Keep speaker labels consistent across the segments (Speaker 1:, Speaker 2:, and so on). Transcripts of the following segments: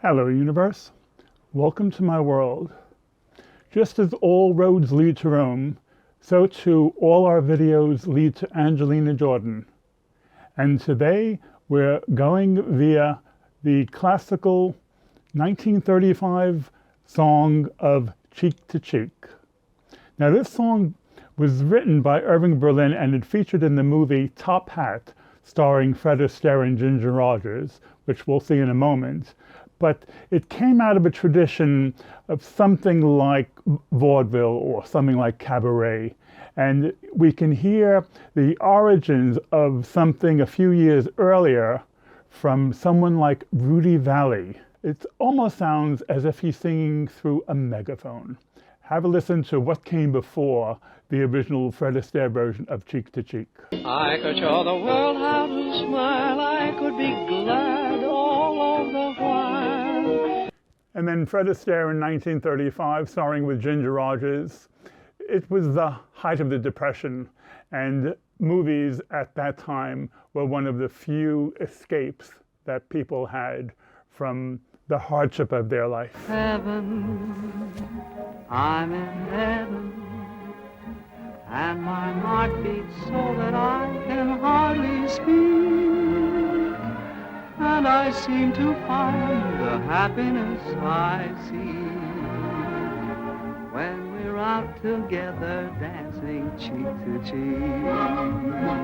Speaker 1: Hello, universe. Welcome to my world. Just as all roads lead to Rome, so too all our videos lead to Angelina Jordan. And today we're going via the classical 1935 song of Cheek to Cheek. Now this song was written by Irving Berlin and it featured in the movie Top Hat, starring Fred Astaire and Ginger Rogers, which we'll see in a moment. But it came out of a tradition of something like vaudeville or something like cabaret. And we can hear the origins of something a few years earlier from someone like Rudy Vallee. It almost sounds as if he's singing through a megaphone. Have a listen to what came before the original Fred Astaire version of Cheek to Cheek.
Speaker 2: I could show the world how to smile, I could be glad all of the while.
Speaker 1: And then Fred Astaire in 1935, starring with Ginger Rogers. It was the height of the Depression, and movies at that time were one of the few escapes that people had from the hardship of their life.
Speaker 3: Heaven, I'm in heaven, and my heart beats so that I can hardly speak, and I seem to find the happiness I see when we're out together dancing cheek to cheek.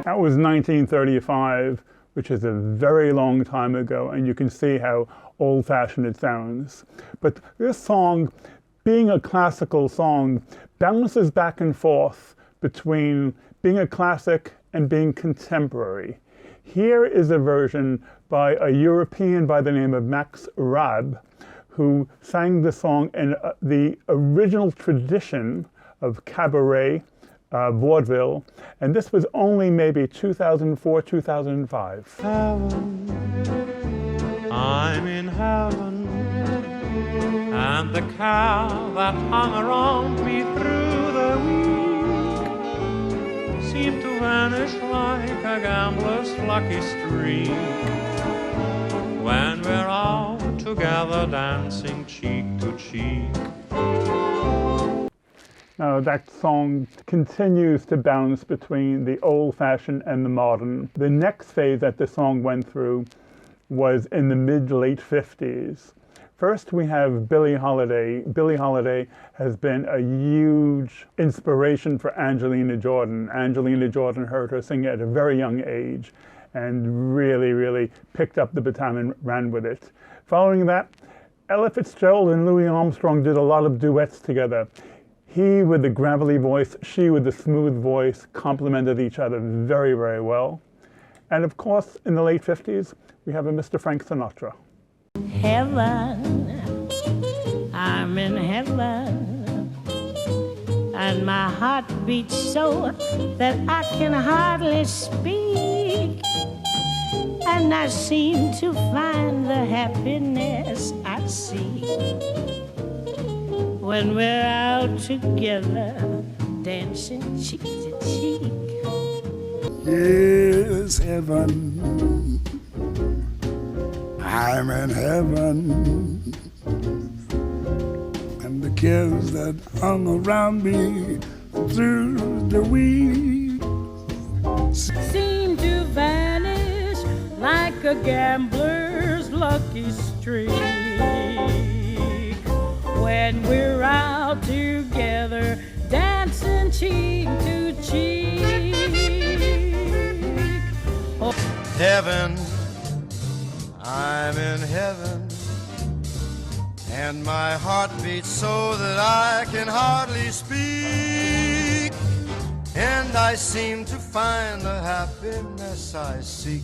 Speaker 1: That was 1935, which is a very long time ago, and you can see how old-fashioned it sounds. But this song, being a classical song, bounces back and forth between being a classic and being contemporary. Here is a version by a European by the name of Max Rabe, who sang the song in the original tradition of cabaret vaudeville, and this was only maybe 2004, 2005.
Speaker 4: Heaven, I'm in heaven, and the cow that hung around me through the week seemed to vanish like a gambler's lucky streak when we're all together dancing cheek to cheek.
Speaker 1: Now that song continues to bounce between the old-fashioned and the modern. The next phase that the song went through was in the mid-late 50s. First we have Billie Holiday. Billie Holiday has been a huge inspiration for Angelina Jordan. Angelina Jordan heard her sing at a very young age and really picked up the baton and ran with it. Following that, Ella Fitzgerald and Louis Armstrong did a lot of duets together. He with the gravelly voice, she with the smooth voice, complemented each other very well. And of course, in the late 50s, we have a Mr. Frank Sinatra.
Speaker 5: Heaven, I'm in heaven, and my heart beats so that I can hardly speak, and I seem to find the happiness I seek when we're out together dancing cheek to cheek.
Speaker 6: Yes, heaven, I'm in heaven, and the kids that hung around me through the week
Speaker 5: Seem to vanish like a gambler's lucky streak when we're out together dancing cheek to cheek. Oh.
Speaker 4: Heaven, I'm in heaven, and my heart beats so that I can hardly speak, and I seem to find the happiness I seek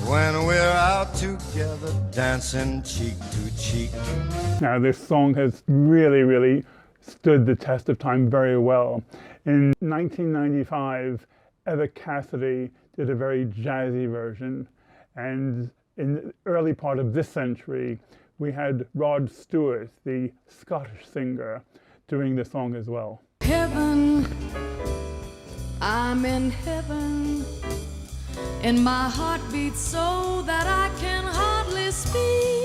Speaker 4: when we're out together dancing cheek to cheek.
Speaker 1: Now this song has really stood the test of time very well. In 1995, Eva Cassidy did a very jazzy version, and in the early part of this century, we had Rod Stewart, the Scottish singer, doing the song as well.
Speaker 7: Heaven, I'm in heaven, and my heart beats so that I can hardly speak.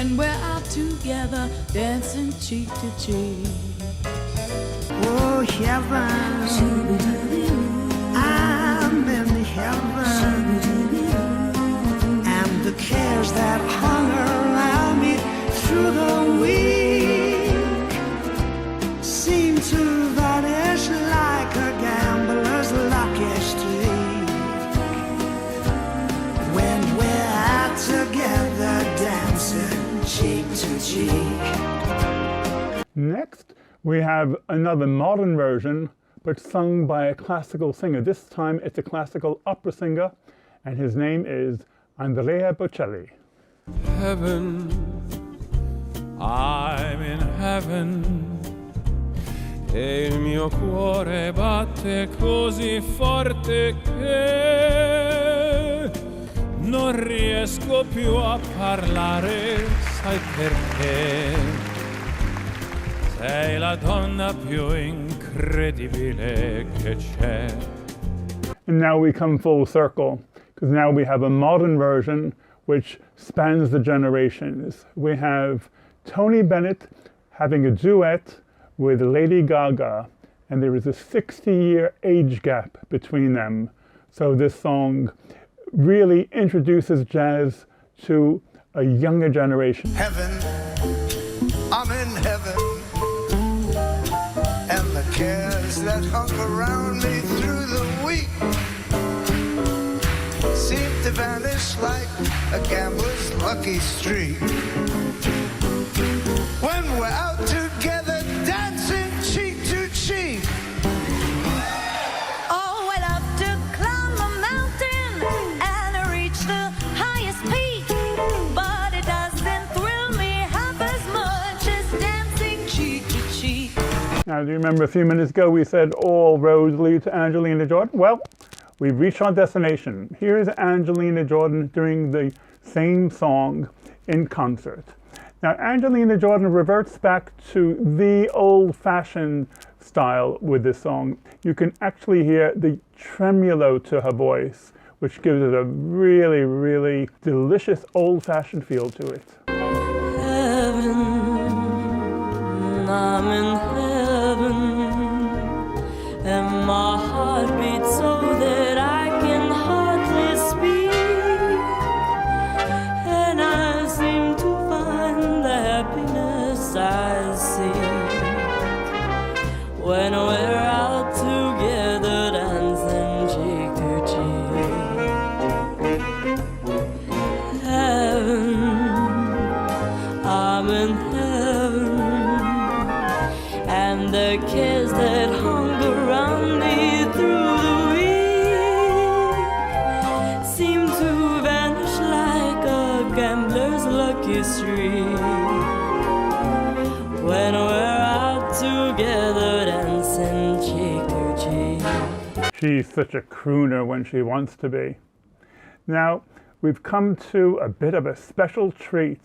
Speaker 7: when we're out together, dancing cheek to cheek.
Speaker 3: Oh, heaven, I'm in heaven, and the cares that hung around me through the week seem to vanish like a gambler's lucky streak. When we're out together, dancing cheek to cheek.
Speaker 1: Next, we have another modern version, but sung by a classical singer. This time it's a classical opera singer, and his name is Andrea Bocelli.
Speaker 8: Heaven, I'm in heaven, e il mio cuore batte così forte che non riesco più a parlare, sai perché? Sei la donna più incredibile che c'è.
Speaker 1: And now we come full circle, because now we have a modern version which spans the generations. We have Tony Bennett having a duet with Lady Gaga, and there is a 60-year age gap between them. So this song really introduces jazz to a younger generation.
Speaker 4: Heaven, I'm in heaven, and the cares that hung around me through the week seem to vanish like a gambler's lucky streak. When we're out together dancing cheek to cheek.
Speaker 9: Oh, I love to climb a mountain and reach the highest peak, but it doesn't thrill me half as much as dancing cheek to cheek.
Speaker 1: Now, do you remember a few minutes ago we said all roads lead to Angelina Jordan? Well, we've reached our destination. Here's Angelina Jordan doing the same song in concert. Now, Angelina Jordan reverts back to the old-fashioned style with this song. You can actually hear the tremolo to her voice, which gives it a really, really delicious old-fashioned feel to it.
Speaker 5: Heaven, I'm in heaven, and my heart beats so that I can hardly speak, and I seem to find the happiness I seek when we're out together dancing cheek to cheek. Heaven, I'm in heaven, and the cares that hung around me through the week seem to vanish like a gambler's lucky streak when we're out together dancing cheek to cheek.
Speaker 1: She's such a crooner when she wants to be. Now, we've come to a bit of a special treat.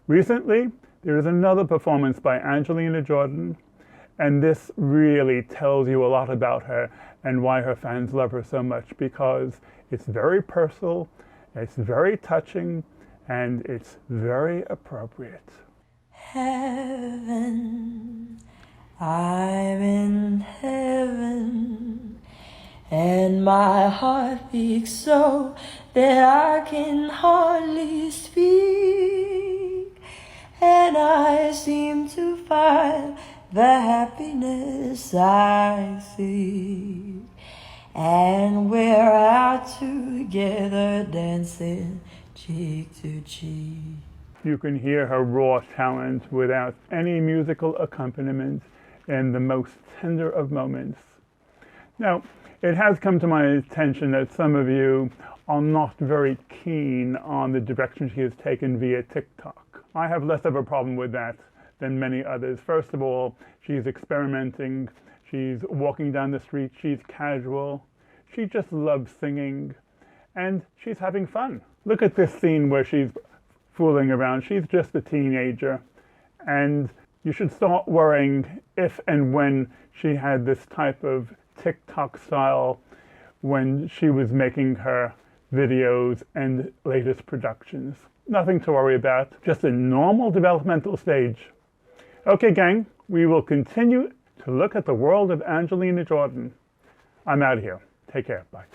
Speaker 1: Recently, there is another performance by Angelina Jordan, and this really tells you a lot about her and why her fans love her so much, because it's very personal, it's very touching, and it's very appropriate.
Speaker 5: Heaven, I'm in heaven, and my heart beats so that I can hardly speak, and I seem to find the happiness I seek, and we're out together dancing cheek to cheek.
Speaker 1: You can hear her raw talent without any musical accompaniment in the most tender of moments. Now, it has come to my attention that some of you are not very keen on the direction she has taken via TikTok. I have less of a problem with that than many others. First of all, she's experimenting, she's walking down the street, she's casual, she just loves singing, and she's having fun. Look at this scene where she's fooling around. She's just a teenager, and you should start worrying if and when she had this type of TikTok style when she was making her videos and latest productions. nothing to worry about, just a normal developmental stage. Okay, gang, we will continue to look at the world of Angelina Jordan. I'm out of here. Take care. Bye.